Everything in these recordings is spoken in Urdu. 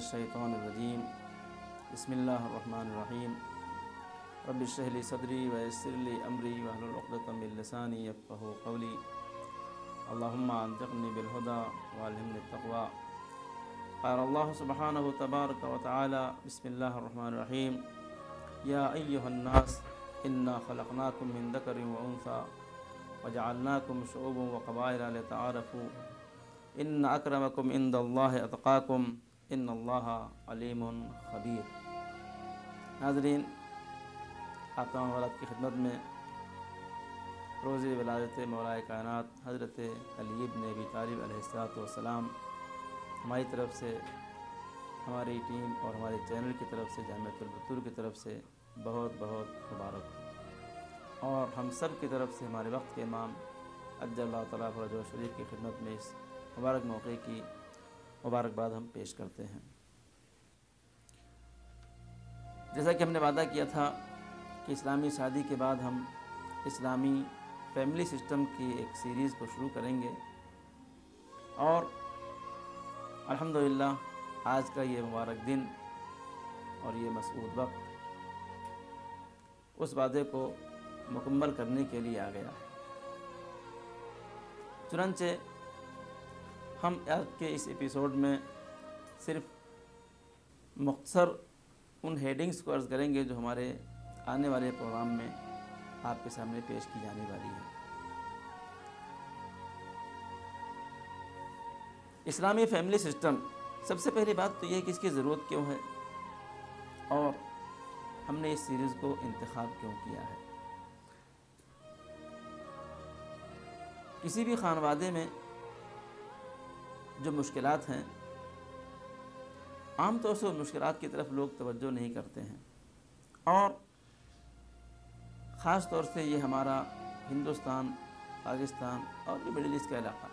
الشیطان الرجیم بسم اللہ الرحمن الرحیم رب اشرح لی صدری ویسر لی امری واحلل عقدۃ من لسانی یفقہوا قولی اللہم انطقنی بالہدی وعلمنی التقوی۔ قال اللہ سبحانہ تبارک و تعالی بسم اللہ الرحمن الرحیم یا ایہا الناس انا خلقناکم من ذکر و انثی وجعلناکم شعوبا وقبائل لتعارفوا ان اکرمکم عند اللہ اتقاکم ان اللہ علیم خبیر۔ ناظرین، آپ تمام حضرات کی خدمت میں روز ولادت مولا کائنات حضرت علی بن ابی طالب علیہ السلام ہماری طرف سے، ہماری ٹیم اور ہمارے چینل کی طرف سے، جامعۃ البطور کی طرف سے بہت بہت مبارک ہو، اور ہم سب کی طرف سے ہمارے وقت کے امام عجل اللہ تعالیٰ فرجہ شریف کی خدمت میں اس مبارک موقع کی مبارکباد ہم پیش کرتے ہیں۔ جیسا کہ ہم نے وعدہ کیا تھا کہ اسلامی شادی کے بعد ہم اسلامی فیملی سسٹم کی ایک سیریز کو شروع کریں گے، اور الحمدللہ آج کا یہ مبارک دن اور یہ مسعود وقت اس وعدے کو مکمل کرنے کے لیے آ گیا ہے۔ چنانچہ ہم آج کے اس ایپیسوڈ میں صرف مختصر ان ہیڈنگز کو عرض کریں گے جو ہمارے آنے والے پروگرام میں آپ کے سامنے پیش کی جانے والی ہے۔ اسلامی فیملی سسٹم، سب سے پہلی بات تو یہ کہ اس کی ضرورت کیوں ہے اور ہم نے اس سیریز کو انتخاب کیوں کیا ہے۔ کسی بھی خانوادے میں جو مشکلات ہیں، عام طور سے ان مشکلات کی طرف لوگ توجہ نہیں کرتے ہیں، اور خاص طور سے یہ ہمارا ہندوستان، پاکستان اور یہ مڈل ایسٹ کا علاقہ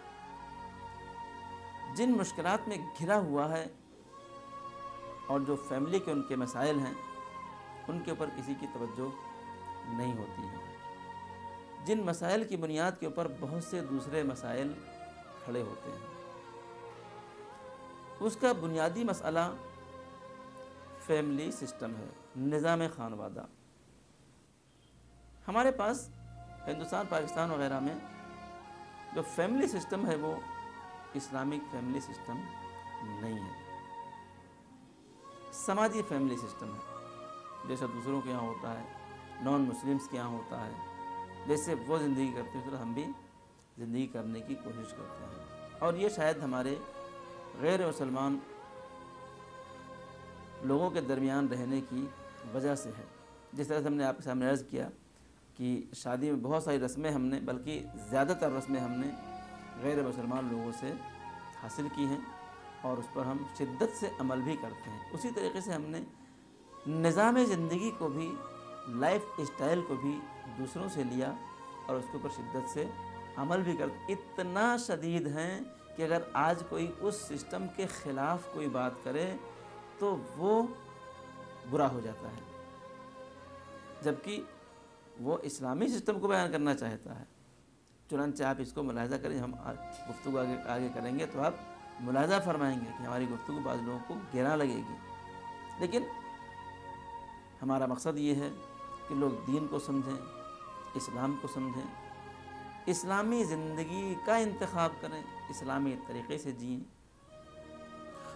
جن مشکلات میں گھرا ہوا ہے، اور جو فیملی کے ان کے مسائل ہیں ان کے اوپر کسی کی توجہ نہیں ہوتی ہے۔ جن مسائل کی بنیاد کے اوپر بہت سے دوسرے مسائل کھڑے ہوتے ہیں، اس کا بنیادی مسئلہ فیملی سسٹم ہے، نظام خانوادہ۔ ہمارے پاس ہندوستان، پاکستان وغیرہ میں جو فیملی سسٹم ہے وہ اسلامک فیملی سسٹم نہیں ہے، سماجی فیملی سسٹم ہے، جیسا دوسروں کے یہاں ہوتا ہے، نان مسلمس کے یہاں ہوتا ہے، جیسے وہ زندگی کرتے ہیں اس طرح ہم بھی زندگی کرنے کی کوشش کرتے ہیں، اور یہ شاید ہمارے غیر مسلمان لوگوں کے درمیان رہنے کی وجہ سے ہے۔ جس طرح سے ہم نے آپ کے سامنے عرض کیا کہ شادی میں بہت ساری رسمیں ہم نے، بلکہ زیادہ تر رسمیں ہم نے غیر مسلمان لوگوں سے حاصل کی ہیں، اور اس پر ہم شدت سے عمل بھی کرتے ہیں۔ اسی طریقے سے ہم نے نظام زندگی کو بھی، لائف اسٹائل کو بھی دوسروں سے لیا اور اس کے اوپر شدت سے عمل بھی کرتے، اتنا شدید ہیں کہ اگر آج کوئی اس سسٹم کے خلاف کوئی بات کرے تو وہ برا ہو جاتا ہے، جبکہ وہ اسلامی سسٹم کو بیان کرنا چاہتا ہے۔ چنانچہ آپ اس کو ملاحظہ کریں، ہم گفتگو آگے کریں گے تو آپ ملاحظہ فرمائیں گے کہ ہماری گفتگو بعض لوگوں کو گراں لگے گی، لیکن ہمارا مقصد یہ ہے کہ لوگ دین کو سمجھیں، اسلام کو سمجھیں، اسلامی زندگی کا انتخاب کریں، اسلامی طریقے سے جئیں۔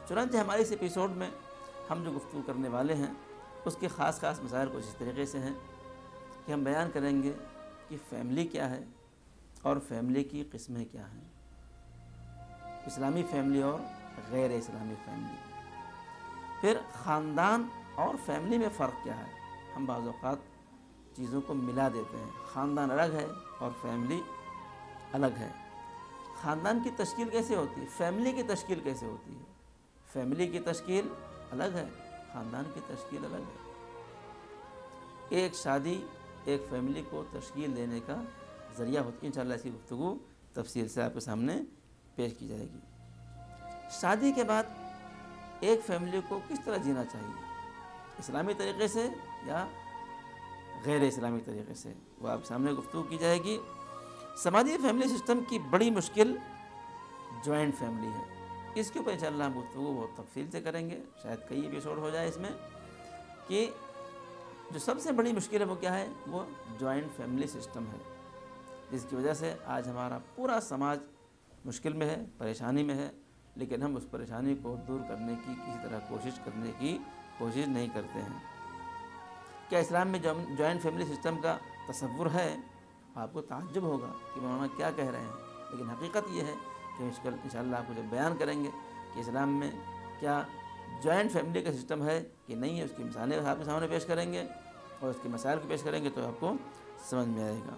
چنانچہ ہمارے اس ایپیسوڈ میں ہم جو گفتگو کرنے والے ہیں اس کے خاص مسائل کچھ اس طریقے سے ہیں کہ ہم بیان کریں گے کہ فیملی کیا ہے اور فیملی کی قسمیں کیا ہیں، اسلامی فیملی اور غیر اسلامی فیملی، پھر خاندان اور فیملی میں فرق کیا ہے۔ ہم بعض اوقات چیزوں کو ملا دیتے ہیں، خاندان الگ ہے اور فیملی الگ ہے۔ خاندان کی تشکیل کیسے ہوتی ہے، فیملی کی تشکیل کیسے ہوتی ہے؟ فیملی کی تشکیل الگ ہے، خاندان کی تشکیل الگ ہے۔ ایک شادی ایک فیملی کو تشکیل دینے کا ذریعہ ہوتی ہے۔ انشاءاللہ اس کی گفتگو تفصیل سے آپ کے سامنے پیش کی جائے گی۔ شادی کے بعد ایک فیملی کو کس طرح جینا چاہیے، اسلامی طریقے سے یا غیر اسلامی طریقے سے، وہ آپ سامنے گفتگو کی جائے گی۔ سماجی فیملی سسٹم کی بڑی مشکل جوائنٹ فیملی ہے، اس کے اوپر انشاءاللہ ہم گفتگو بہت تفصیل سے کریں گے، شاید کئی ایپیسوڈ ہو جائے اس میں، کہ جو سب سے بڑی مشکل ہے وہ کیا ہے، وہ جوائنٹ فیملی سسٹم ہے، جس کی وجہ سے آج ہمارا پورا سماج مشکل میں ہے، پریشانی میں ہے، لیکن ہم اس پریشانی کو دور کرنے کی کسی طرح کوشش کرنے کی کوشش نہیں کرتے ہیں۔ کیا اسلام میں جوائنٹ فیملی سسٹم کا تصور ہے؟ آپ کو تعجب ہوگا کہ مولانا کیا کہہ رہے ہیں، لیکن حقیقت یہ ہے کہ انشاءاللہ آپ کو جب بیان کریں گے کہ اسلام میں کیا جوائنٹ فیملی کا سسٹم ہے کہ نہیں ہے، اس کی مثالیں آپ کے سامنے پیش کریں گے اور اس کے مسائل کو پیش کریں گے تو آپ کو سمجھ میں آئے گا۔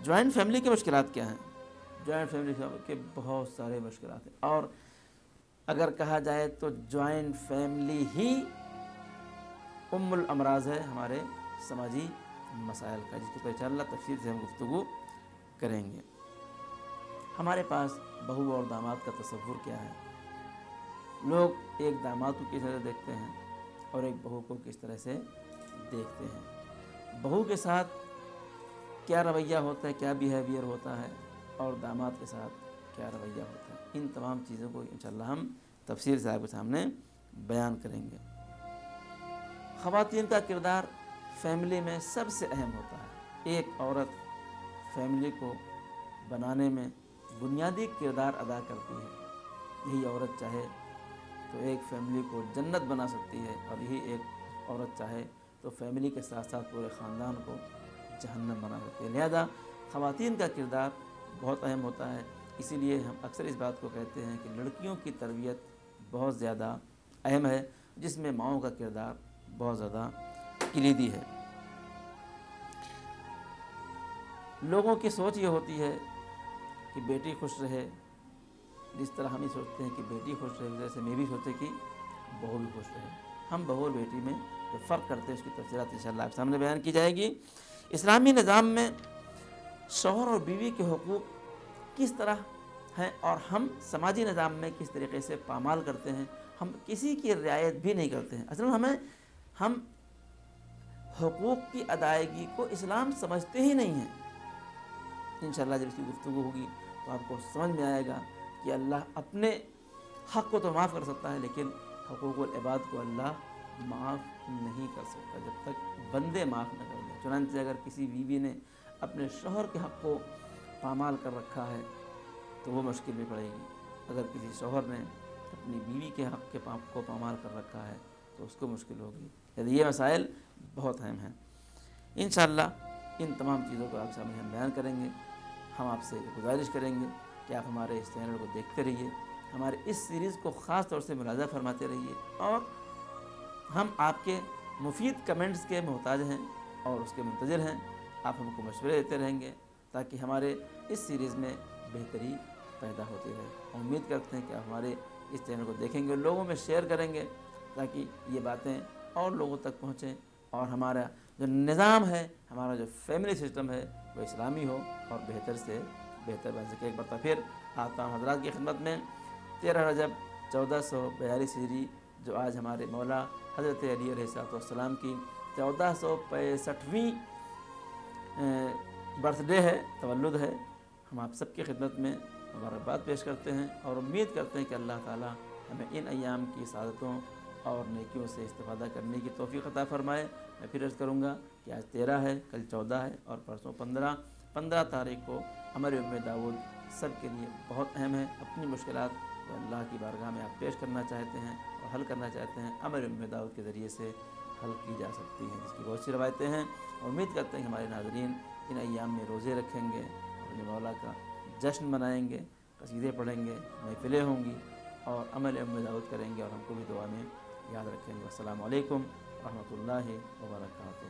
جوائنٹ فیملی کی مشکلات کیا ہیں؟ جوائنٹ فیملی کے بہت سارے مشکلات ہیں، اور اگر کہا جائے تو جوائنٹ فیملی ہی ام الامراض ہے ہمارے سماجی مسائل کا، جس کے اوپر انشاءاللہ تفصیل سے ہم گفتگو کریں گے۔ ہمارے پاس بہو اور داماد کا تصور کیا ہے؟ لوگ ایک داماد کو کس طرح دیکھتے ہیں اور ایک بہو کو کس طرح سے دیکھتے ہیں، بہو کے ساتھ کیا رویہ ہوتا ہے، کیا بیہیویئر ہوتا ہے، اور داماد کے ساتھ کیا رویہ ہوتا ہے، ان تمام چیزوں کو انشاءاللہ ہم تفصیل سے آپ کے سامنے بیان کریں گے۔ خواتین کا کردار فیملی میں سب سے اہم ہوتا ہے۔ ایک عورت فیملی کو بنانے میں بنیادی کردار ادا کرتی ہے۔ یہی عورت چاہے تو ایک فیملی کو جنت بنا سکتی ہے، اور یہی ایک عورت چاہے تو فیملی کے ساتھ ساتھ پورے خاندان کو جہنم بنا سکتی ہے۔ لہذا خواتین کا کردار بہت اہم ہوتا ہے، اسی لیے ہم اکثر اس بات کو کہتے ہیں کہ لڑکیوں کی تربیت بہت زیادہ اہم ہے، جس میں ماؤں کا کردار بہت زیادہ کلیدی ہے۔ لوگوں کی سوچ یہ ہوتی ہے کہ بیٹی خوش رہے، جس طرح ہم یہ سوچتے ہیں کہ بیٹی خوش رہے، جیسے میں بھی سوچے کہ بہو بھی خوش رہے۔ ہم بہو اور بیٹی میں جو فرق کرتے ہیں اس کی تفصیلات انشاءاللہ آپ سامنے بیان کی جائے گی۔ اسلامی نظام میں شوہر اور بیوی کے حقوق کس طرح ہیں اور ہم سماجی نظام میں کس طریقے سے پامال کرتے ہیں، ہم کسی کی رعایت بھی نہیں کرتے ہیں۔ اصل میں ہم حقوق کی ادائیگی کو اسلام سمجھتے ہی نہیں ہیں۔ انشاءاللہ جب اس کی گفتگو ہوگی تو آپ کو سمجھ میں آئے گا کہ اللہ اپنے حق کو تو معاف کر سکتا ہے، لیکن حقوق العباد کو اللہ معاف نہیں کر سکتا جب تک بندے معاف نہ کر دیں۔ چنانچہ اگر کسی بیوی نے اپنے شوہر کے حق کو پامال کر رکھا ہے تو وہ مشکل میں پڑے گی، اگر کسی شوہر نے اپنی بیوی کے حق کو پامال کر رکھا ہے تو اس کو مشکل ہوگی۔ یعنی یہ مسائل بہت اہم ہیں۔ انشاءاللہ ان تمام چیزوں کو آپ سامنے ہم بیان کریں گے۔ ہم آپ سے گزارش کریں گے کہ آپ ہمارے اس چینل کو دیکھتے رہیے، ہمارے اس سیریز کو خاص طور سے ملاحظہ فرماتے رہیے، اور ہم آپ کے مفید کمنٹس کے محتاج ہیں اور اس کے منتظر ہیں۔ آپ ہم کو مشورے دیتے رہیں گے تاکہ ہمارے اس سیریز میں بہتری پیدا ہوتی رہے۔ امید کرتے ہیں کہ آپ ہمارے اس چینل کو دیکھیں گے، لوگوں میں شیئر کریں گے تاکہ یہ باتیں اور لوگوں تک پہنچیں، اور ہمارا جو نظام ہے، ہمارا جو فیملی سسٹم ہے وہ اسلامی ہو اور بہتر سے بہتر بن سکے۔ ایک بار پھر آتا ہوں حضرات کی خدمت میں 13 رجب 1442 ہجری، جو آج ہمارے مولا حضرت علی علیہ السلام کی 1465ویں برتھ ڈے ہے، تولد ہے۔ ہم آپ سب کی خدمت میں مبارکباد پیش کرتے ہیں اور امید کرتے ہیں کہ اللہ تعالی ہمیں ان ایام کی سعادتوں اور نیکیوں سے استفادہ کرنے کی توفیق عطا فرمائے۔ میں پھر عرض کروں گا کہ آج 13 ہے، کل 14 ہے اور پرسوں 15 تاریخ کو امر داؤد سب کے لیے بہت اہم ہے۔ اپنی مشکلات جو اللہ کی بارگاہ میں آپ پیش کرنا چاہتے ہیں اور حل کرنا چاہتے ہیں، امر داؤد کے ذریعے سے حل کی جا سکتی ہیں، جس کی بہت سی روایتیں ہیں۔ امید کرتے ہیں کہ ہمارے ناظرین ان ایام میں روزے رکھیں گے، اپنے مولا کا جشن منائیں گے، قصیدے پڑھیں گے، محفلیں ہوں گی اور عمل داؤد کریں گے، اور ہم کو بھی دعا میں یاد رکھیں گے۔ السلام علیکم ورحمۃ اللہ وبرکاتہ۔